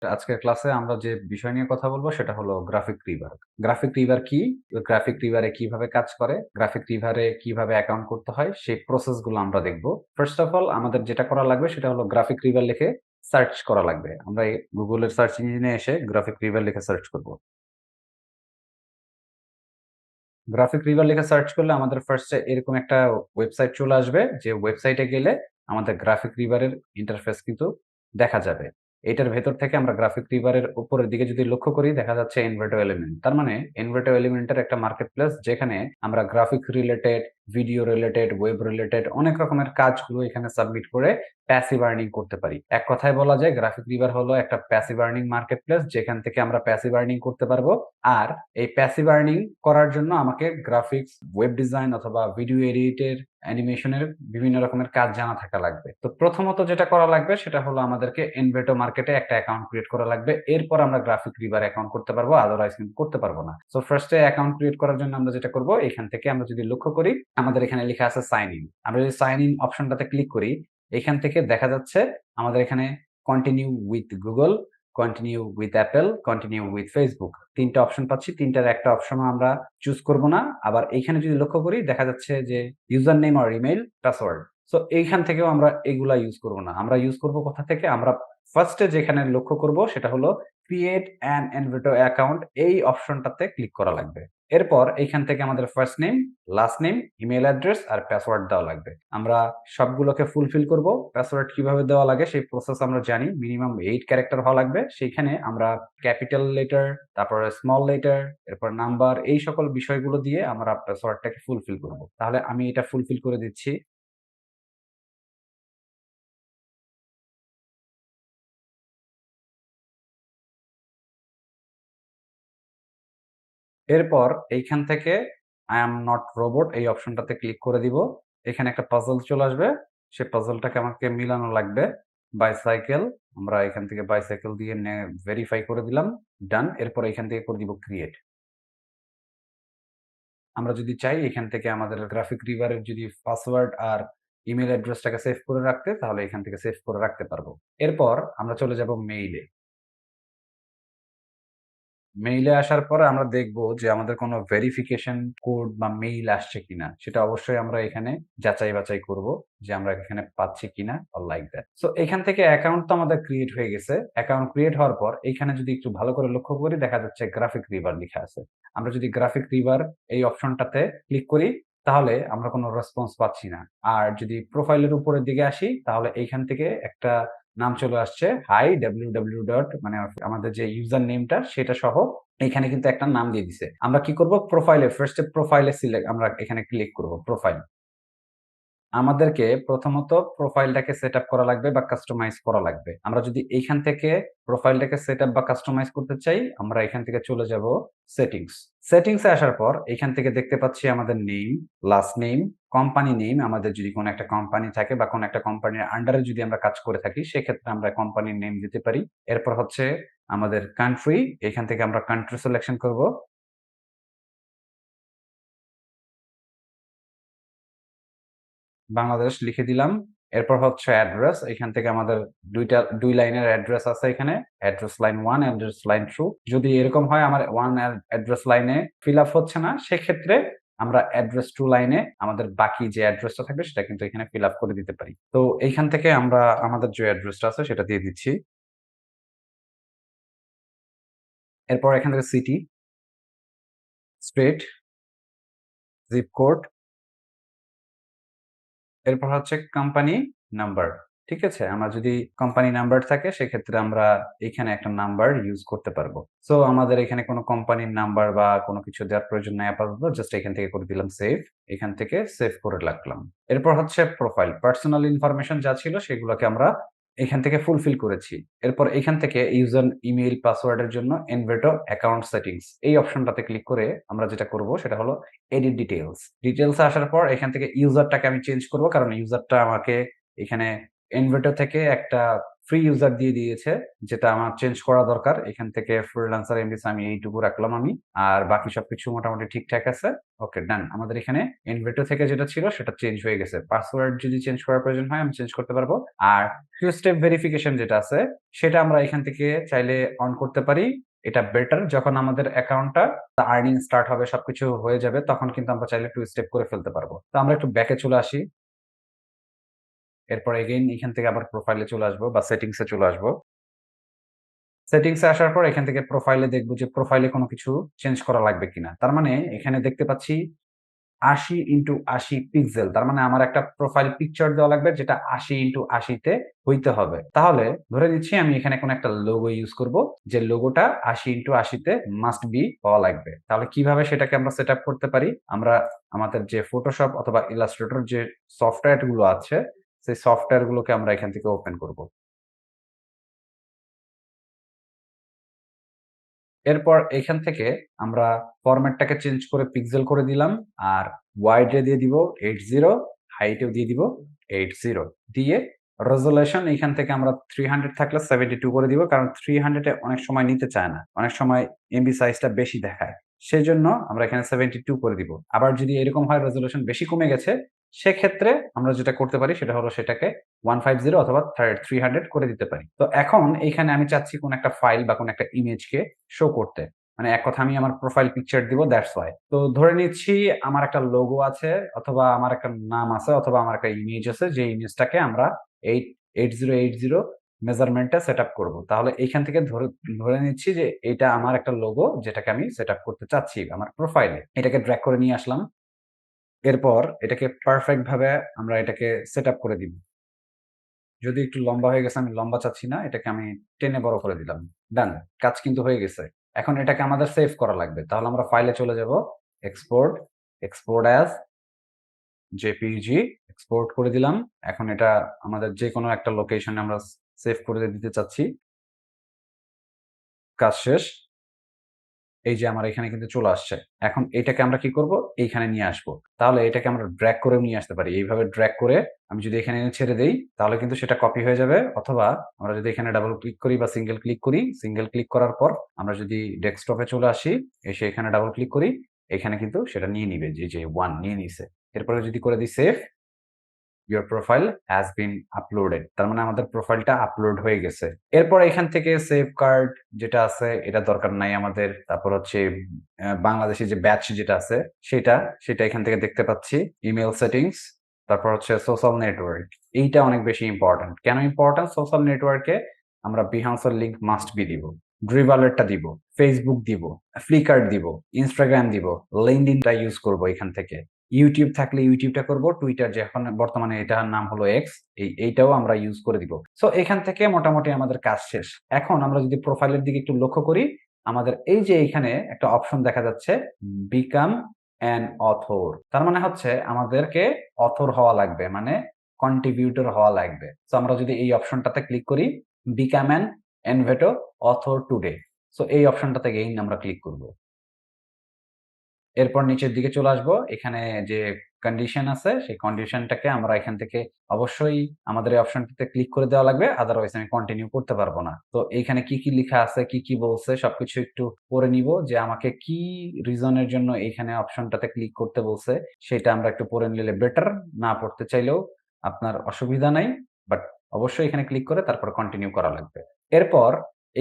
আজকের ক্লাসে আমরা যে বিষয় নিয়ে কথা বলব সেটা হলো গ্রাফিক রিভার। গ্রাফিক রিভার কি? গ্রাফিক রিভারে কিভাবে কাজ করে? গ্রাফিক রিভারে কিভাবে অ্যাকাউন্ট করতে হয়? সেই প্রসেস গুলো আমরা দেখব। ফার্স্ট অফ অল আমাদের যেটা করা লাগবে সেটা হলো গ্রাফিক রিভার লিখে সার্চ করা লাগবে। আমরা এই Google এর সার্চ ইঞ্জিনে এসে গ্রাফিক রিভার লিখে সার্চ করব। গ্রাফিক রিভার লিখে সার্চ করলে আমাদের ফার্স্ট এ এরকম একটা ওয়েবসাইট চলে আসবে, যে ওয়েবসাইটে গেলে আমাদের গ্রাফিক রিভারের ইন্টারফেস কিন্তু দেখা যাবে। এটার ভেতর থেকে আমরা গ্রাফিক রিভারের উপরের দিকে যদি লক্ষ্য করি, দেখা যাচ্ছে এনভাটো এলিমেন্ট। তার মানে এনভাটো এলিমেন্টের একটা মার্কেট প্লেস, যেখানে আমরা graphic related, video related, web related অনেক রকমের কাজগুলো এখানে সাবমিট করে প্যাসিভ আর্নিং করতে পারি। এক কথায় বলা যায় গ্রাফিক রিভার হলো একটা প্যাসিভ আর্নিং মার্কেট প্লেস, যেখান থেকে আমরা প্যাসিভ আর্নিং করতে পারবো। আর এই প্যাসিভ আর্নিং করার জন্য আমাকে গ্রাফিক্স, ওয়েব ডিজাইন অথবা ভিডিও এডিটের, অ্যানিমেশনের বিভিন্ন রকমের কাজ জানা থাকা লাগবে। তো প্রথমত যেটা করা লাগবে সেটা হলো আমাদেরকে এনভেটো মার্কেটে একটা অ্যাকাউন্ট ক্রিয়েট করা লাগবে। এরপর আমরা গ্রাফিক রিভার অ্যাকাউন্ট করতে পারবো, আদারওয়াইজ কিন্তু করতে পারবো না। সো ফার্স্ট এ অ্যাকাউন্ট ক্রিয়েট করার জন্য আমরা যেটা করব, এখান থেকে আমরা যদি লক্ষ্য করি, আমাদের এখানে লেখা আছে সাইন ইন। আমরা যদি সাইন ইন অপশনটাতে ক্লিক করি, এখান থেকে দেখা যাচ্ছে আমাদের এখানে continue with Google, continue with Apple, continue with Facebook ৩ টা অপশন পাচ্ছি। ৩ টার একটা অপশনও আমরা চুজ করব না। আবার এইখানে যদি লক্ষ্য করি, দেখা যাচ্ছে যে user name or email, password. So এইখান থেকেও আমরা এগুলা ইউজ করব না। আমরা ইউজ করব কোথা থেকে? আমরা ফার্স্ট এ যেখানে লক্ষ্য করব সেটা হলো ক্রিয়েট অ্যান এনভেটো অ্যাকাউন্ট, এই অপশনটাতে ক্লিক করা লাগবে। এরপর এইখান থেকে আমাদের first name, last name, email address আর পাসওয়ার্ড দেওয়া লাগবে। আমরা সবগুলোকে ফুলফিল করব। পাসওয়ার্ড কিভাবে দেওয়া লাগে সেই প্রসেস আমরা জানি। মিনিমাম 8 ক্যারেক্টার হওয়া লাগবে। সেইখানে আমরা ক্যাপিটাল লেটার, তারপরে স্মল লেটার, এরপর নাম্বার, এই সকল বিষয়গুলো দিয়ে আমরা পাসওয়ার্ডটাকে ফুলফিল করব। তাহলে আমি এটা ফুলফিল করে দিচ্ছি। এরপর এইখান থেকে I am not robot এই অপশনটাতে ক্লিক করে দিব। এখানে একটা পাজল চলে আসবে। সেই পাজলটাকে আমাকে মিলানো লাগবে। বাইসাইকেল, আমরা এখান থেকে বাইসাইকেল দিয়ে ভেরিফাই করে দিলাম। ডান। এরপর এখান থেকে করে দিব ক্রিয়েট। আমরা যদি চাই এখান থেকে আমাদের গ্রাফিক রিভার এর যদি পাসওয়ার্ড আর ইমেইল অ্যাড্রেসটাকে সেভ করে রাখতে, তাহলে এখান থেকে সেভ করে রাখতে পারবো। এরপর আমরা চলে যাব মেইলে। মেইলে আসার পরে আমরা দেখব যে আমাদের কোনো ভেরিফিকেশন কোড বা মেইল আসছে কিনা। সেটা অবশ্যই আমরা এখানে যাচাই-বাছাই করব যে আমরা এখানে পাচ্ছি কিনা or like that. সো এখান থেকে অ্যাকাউন্ট তো আমাদের ক্রিয়েট হয়ে গেছে। অ্যাকাউন্ট ক্রিয়েট হওয়ার পর এইখানে যদি একটু ভালো করে লক্ষ্য করি, দেখা যাচ্ছে গ্রাফিক রিভার লিখা আছে। আমরা যদি গ্রাফিক রিভার এই অপশনটাতে ক্লিক করি, তাহলে আমরা কোনো রেসপন্স পাচ্ছি না। আর যদি প্রোফাইলের উপরের দিকে আসি, তাহলে এইখান থেকে একটা নাম চলে আসছে হাই www. মানে আমাদের যে ইউজার নেমটা সেটা সহ এখানে কিন্তু একটা নাম দিয়ে দিছে। আমরা কি করব? প্রোফাইলে ফার্স্ট এ প্রোফাইলে আমরা এখানে ক্লিক করব প্রোফাইল। আমাদেরকে প্রথমত প্রোফাইলটাকে সেটআপ করা লাগবে বা কাস্টমাইজ করা লাগবে। আমরা যদি এইখান থেকে প্রোফাইলটাকে সেটআপ বা কাস্টমাইজ করতে চাই, আমরা এখান থেকে চলে যাব সেটিংস। সেটিংস এ আসার পর এখান থেকে দেখতে পাচ্ছি আমাদের name, last name, company name, আমাদের যদি কোন একটা কোম্পানি থাকে বা কোন একটা কোম্পানির আন্ডারে যদি আমরা কাজ করে থাকি, সেক্ষেত্রে আমরা কোম্পানির নেম দিতে পারি। এরপর হচ্ছে আমাদের কান্ট্রি, এখান থেকে আমরা কান্ট্রি সিলেকশন করব। বাংলাদেশ লিখে দিলাম। এরপর হচ্ছে অ্যাড্রেস। এখান থেকে আমাদের ২ লাইনের অ্যাড্রেস আছে এখানে। Address line 1, address line 2। যদি এরকম হয় আমার 1 অ্যাড্রেস লাইনে ফিল আপ হচ্ছে না, সেক্ষেত্রে আমরা অ্যাড্রেস 2 লাইনে আমাদের বাকি যে অ্যাড্রেসটা থাকবে সেটা কিন্তু এখানে ফিল আপ করে দিতে পারি। তো এইখান থেকে আমরা আমাদের যে অ্যাড্রেসটা আছে সেটা দিয়ে দিচ্ছি। এরপর এখান থেকে সিটি, স্টেট, জিপ কোড, এরপর হচ্ছে কোম্পানি নাম্বার। ঠিক আছে? আমার যদি কোম্পানি নাম্বার থাকে, সেক্ষেত্রে আমরা এখানে একটা নাম্বার ইউজ করতে পারবো। সো আমাদের এখানে কোনো কোম্পানির নাম্বার বা কোনো কিছু দেওয়ার প্রয়োজন নাই আপাতত। জাস্ট এখান থেকে করে দিলাম সেভ। এখান থেকে সেভ করে রাখলাম। এরপর হচ্ছে প্রোফাইল। পার্সোনাল ইনফরমেশন যা ছিল সেগুলোকে আমরা এখান থেকে ফুলফিল করেছি। এরপর এখান থেকে ইউজার ইমেইল পাসওয়ার্ড এর জন্য এনভেটো অ্যাকাউন্ট সেটিংস এই অপশনটাতে ক্লিক করে আমরা যেটা করব সেটা হলো এডিট ডিটেইলস। ডিটেইলস এ আসার পর এখান থেকে ইউজারটাকে আমি চেঞ্জ করব। কারণ ইউজারটা আমাকে এখানে এনভেটো থেকে একটা ফ্রি ইউজার দিয়ে দিয়েছে, যেটা আমার চেঞ্জ করা দরকার। এখান থেকে ফ্রিল্যান্সার এমডিসি আমি এইটুকু রাখলাম আমি। আর বাকি সবকিছু মোটামুটি ঠিকঠাক আছে। ওকে, ডান। আমাদের এখানে Envato থেকে যেটা ছিল সেটা চেঞ্জ হয়ে গেছে। পাসওয়ার্ড যদি চেঞ্জ করার প্রয়োজন হয় আমি চেঞ্জ করতে পারবো। আর টু স্টেপ ভেরিফিকেশন যেটা আছে সেটা আমরা এখান থেকে চাইলে অন করতে পারি। এটা বেটার যখন আমাদের অ্যাকাউন্টটা আর্নিং স্টার্ট হবে, সবকিছু হয়ে যাবে, তখন কিন্তু আমরা চাইলে টু স্টেপ করে ফেলতে পারবো। তো আমরা একটু ব্যাকে চলে আসি। এরপর এগেইন এখান থেকে আবার প্রোফাইলে চলে আসবো বা সেটিংস এ চলে আসবো। সেটিংস এ আসার পর এখান থেকে প্রোফাইলে দেখব যে প্রোফাইলে কোনো কিছু চেঞ্জ করা লাগবে কিনা। তার মানে এখানে দেখতে পাচ্ছি ৮০x৮০ পিক্সেল। তার মানে আমার একটা প্রোফাইল পিকচার দেওয়া লাগবে যেটা ৮০x৮০ তে হইতে হবে। তাহলে ধরে নিচ্ছি আমি এখানে কোনো একটা লোগো ইউজ করব। যে লোগোটা ৮০x৮০ তে মাস্ট বি হওয়া লাগবে। তাহলে কিভাবে সেটাকে আমরা সেটআপ করতে পারি? আমরা আমাদের যে Photoshop অথবা Illustrator যে সফটওয়্যার গুলো আছে, সেই সফটওয়্যার গুলোকে আমরা এখান থেকে ওপেন করব। এরপর এখান থেকে আমরা ফরম্যাটটাকে চেঞ্জ করে পিক্সেল করে দিলাম। আর ওয়াইড এ দিয়ে দিব ৮০, হাইট এও দিয়ে দিব ৮০। দিয়ে রেজোলিউশন এখান থেকে আমরা ৩০০ থাকলে ৭২ করে দিব। কারণ ৩০০ এ অনেক সময় নিতে চায় না। অনেক সময় এমবি সাইজটা বেশি দেখায়। সেজন্য আমরা এখানে ৭২ করে দিব। আবার যদি এরকম হয় রেজোলিউশন বেশি কমে গেছে, সেক্ষেত্রে আমরা যেটা করতে পারি সেটা হলো সেটাকে ১৫০ অথবা ৩০০ করে দিতে পারি। তো এখন এইখানে আমি চাচ্ছি কোন একটা ফাইল বা কোন একটা ইমেজকে শো করতে। মানে এক কথা আমি আমার প্রোফাইল পিকচার দিব, দ্যাটস হোয়াই। তো ধরে নিচ্ছি আমার একটা লোগো আছে অথবা আমার একটা নাম আছে অথবা আমার একটা ইমেজ আছে, যে ইমেজটাকে আমরা ৮০৮০ মেজারমেন্ট এ সেটআপ করব। তাহলে এইখান থেকে ধরে ধরে নিচ্ছি যে এটা আমার একটা লোগো যেটাকে আমি সেটআপ করতে চাচ্ছি আমার প্রোফাইলে। এটাকে ড্র্যাগ করে নিয়ে আসলাম। এরপর এটাকে পারফেক্ট ভাবে আমরা এটাকে সেটআপ করে দিব। যদি একটু লম্বা হয়ে গেছে, আমি লম্বা চাচ্ছি না। এটাকে আমি টেনে বড় করে দিলাম। ডান। কাজ কিন্তু হয়ে গেছে। এখন এটাকে আমাদের সেভ করা লাগবে। তাহলে আমরা ফাইলে চলে যাব। Export, export as JPEG export করে দিলাম। এখন এটা আমাদের যেকোনো একটা লোকেশনে আমরা সেভ করে দিতে চাচ্ছি। কাজ শেষ। এই যে আমার এখানে কিন্তু চলে আসছে। এখন এটাকে আমরা কি করব? এইখানে নিয়ে আসবো। তাহলে এটাকে আমরা ড্রাগ করেও নিয়ে আসতে পারি। এইভাবে ড্রাগ করে আমি যদি এখানে এনে ছেড়ে দেই, তাহলে কিন্তু সেটা কপি হয়ে যাবে। অথবা আমরা যদি এখানে ডাবল ক্লিক করি বা সিঙ্গেল ক্লিক করি, সিঙ্গেল ক্লিক করার পর আমরা যদি ডেস্কটপে চলে আসি, এসে এখানে ডাবল ক্লিক করি, এখানে কিন্তু সেটা নিয়ে নিবে, যে 1 নিয়ে নিছে। এরপরে যদি করে দিই save, your profile has been uploaded। তার মানে আমাদের প্রোফাইলটা আপলোড হয়ে গেছে। এরপর এখান থেকে সেভ কার্ড যেটা আছে এটা দরকার নাই আমাদের। তারপর হচ্ছে বাংলাদেশী যে ব্যাচ যেটা আছে সেটা এখান থেকে দেখতে পাচ্ছি। ইমেইল সেটিংস, তারপর হচ্ছে সোশ্যাল নেটওয়ার্ক। এইটা অনেক বেশি ইম্পোর্টেন্ট। কেন ইম্পোর্টেন্ট? সোশ্যাল নেটওয়ার্কে আমরা Behance এর লিংক মাস্ট বি দিব। Dribbble টা দিব, Facebook দিব, Flickr দিব, Instagram দিব, LinkedIn টা ইউজ করব এখান থেকে। YouTube থাকলে YouTube টা করব। Twitter যে এখন বর্তমানে এটার নাম হলো X, এইটাও আমরা ইউজ করে দিব। সো এখান থেকে মোটামুটি আমাদের কাজ শেষ। এখন আমরা যদি প্রোফাইলের দিকে একটু লক্ষ্য করি, আমাদের এই যে এখানে একটা অপশন দেখা যাচ্ছে, become an author। তার মানে হচ্ছে আমাদেরকে অথর হওয়া লাগবে। মানে কন্ট্রিবিউটর হওয়া লাগবে। সো আমরা যদি এই অপশনটাতে ক্লিক করি, become an Envato author today। So এই অপশনটাতে এগেইন আমরা ক্লিক করব। এরপর নিচের দিকে চলে আসবো। এখানে যে কন্ডিশন আছে, সেই কন্ডিশনটাকে আমরা এখান থেকে অবশ্যই আমাদের এই অপশনটাতে ক্লিক করে দেওয়া লাগবে। আদারওয়াইজ আমি কন্টিনিউ করতে পারব না। তো এইখানে কি লিখা আছে, কি বলছে সবকিছু একটু পড়ে নিব, যে আমাকে কি রিজন এর জন্য এইখানে অপশনটাতে ক্লিক করতে বলছে, সেটা আমরা একটু পড়ে নিলে বেটার। না পড়তে চাইলেও আপনার অসুবিধা নাই। বাট অবশ্যই এখানে ক্লিক করে তারপর কন্টিনিউ করা লাগবে। এরপর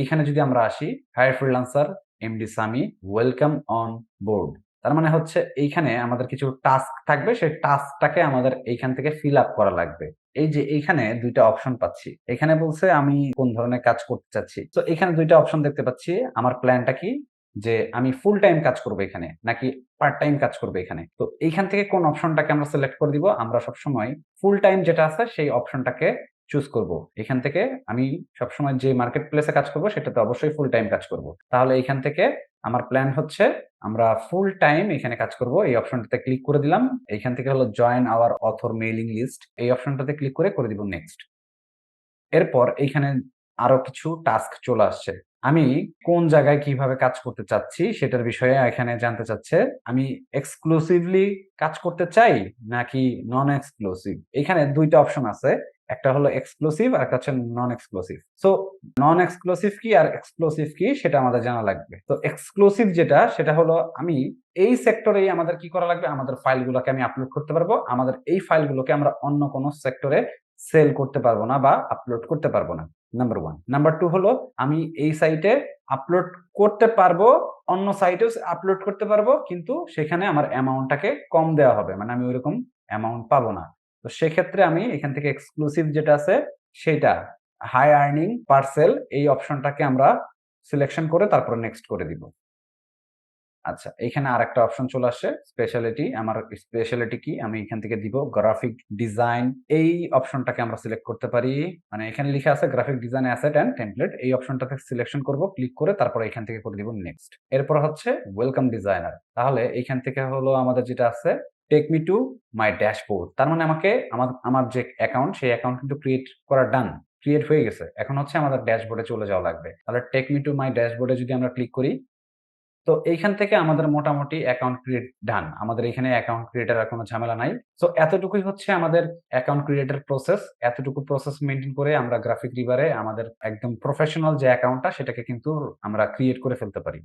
এইখানে যদি আমরা আসি, hire freelancer MD Sami, welcome on board. তার মানে হচ্ছে এইখানে আমাদের কিছু টাস্ক থাকবে। সেই টাস্কটাকে আমাদের এইখান থেকে ফিল আপ করা লাগবে। এই যে এইখানে ২ টা অপশন পাচ্ছি। এখানে বলছে আমি কোন ধরনের কাজ করতে চাচ্ছি। তো এখানে ২ টা অপশন দেখতে পাচ্ছি। আমার প্ল্যানটা কি? যে আমি ফুল টাইম কাজ করব এখানে নাকি পার্ট টাইম কাজ করব এখানে। তো এইখান থেকে কোন অপশনটাকে আমরা সিলেক্ট করে দিব? আমরা সবসময় ফুল টাইম যেটা আছে সেই অপশনটাকে চুজ করব। এখান থেকে আমি সবসময় যে মার্কেট প্লেসে কাজ করব সেটাতে অবশ্যই ফুল টাইম কাজ করব। তাহলে এইখান থেকে আমার প্ল্যান হচ্ছে আমরা ফুল টাইম এখানে কাজ করব। এই অপশনটাতে ক্লিক করে দিলাম। এইখান থেকে হলো join our author mailing list. এই অপশনটাতে ক্লিক করে দিব নেক্সট। এরপর এইখানে আরো কিছু টাস্ক চলে আসছে। আমি কোন জায়গায় কিভাবে কাজ করতে চাচ্ছি সেটার বিষয়ে এখানে জানতে চাচ্ছে। আমি এক্সক্লুসিভলি কাজ করতে চাই নাকি নন এক্সক্লুসিভ? এখানে ২ টা অপশন আছে। একটা হলো এক্সক্লুসিভ আর একটা হচ্ছে নন এক্সক্লুসিভ। সো নন এক্সক্লুসিভ কি আর এক্সক্লুসিভ কি সেটা আমাদের জানা লাগবে। তো এক্সক্লুসিভ যেটা সেটা হলো আমি এই সেক্টরেই আমাদের কি করা লাগবে? আমাদের ফাইলগুলোকে আমি আপলোড করতে পারবো। আমাদের এই ফাইলগুলোকে আমরা অন্য কোনো সেক্টরে সেল করতে পারবো না বা আপলোড করতে পারবো না। নাম্বার 1। নাম্বার 2 হলো আমি এই সাইটে আপলোড করতে পারবো, অন্য সাইটেও আপলোড করতে পারবো, কিন্তু সেখানে আমার অ্যামাউন্টটাকে কম দেওয়া হবে। মানে আমি ঐরকম অ্যামাউন্ট পাবো না। তো সেক্ষেত্রে আমি এখান থেকে এক্সক্লুসিভ যেটা আছে সেইটা হাই আর্নিং পার্সেল এই অপশনটাকে আমরা সিলেকশন করে তারপরে নেক্সট করে দিব। আচ্ছা, এইখানে আরেকটা অপশন চলে আসছে স্পেশালিটি। আমার স্পেশালিটি কি? আমি এখান থেকে দিব গ্রাফিক ডিজাইন। এই অপশনটাকে আমরা সিলেক্ট করতে পারি। মানে এখানে লিখা আছে graphic design asset and template. এই অপশনটাতে সিলেকশন করব। ক্লিক করে তারপরে এখান থেকে করে দিব নেক্সট। এরপর হচ্ছে ওয়েলকাম ডিজাইনার। তাহলে এইখান থেকে হলো আমাদের যেটা আছে take me to my dashboard. তার মানে আমাকে আমার যে অ্যাকাউন্ট সেই অ্যাকাউন্ট কিন্তু ক্রিয়েট করা ডান। ক্রিয়েট হয়ে গেছে। এখন হচ্ছে আমাদের ড্যাশবোর্ডে চলে যাওয়া লাগবে। তাহলে টেক মি টু মাই ড্যাশবোর্ডে যদি আমরা ক্লিক করি, তো এইখান থেকে আমাদের মোটামুটি অ্যাকাউন্ট ক্রিয়েট ডান। আমাদের এখানে অ্যাকাউন্ট ক্রিয়েটের আর কোনো ঝামেলা নাই। সো এতটুকুই হচ্ছে আমাদের অ্যাকাউন্ট ক্রিয়েটের প্রসেস। এতটুকু প্রসেস মেইনটেইন করে আমরা গ্রাফিক রিভারে আমাদের একদম প্রফেশনাল যে অ্যাকাউন্টটা সেটাকে কিন্তু আমরা ক্রিয়েট করে ফেলতে পারি।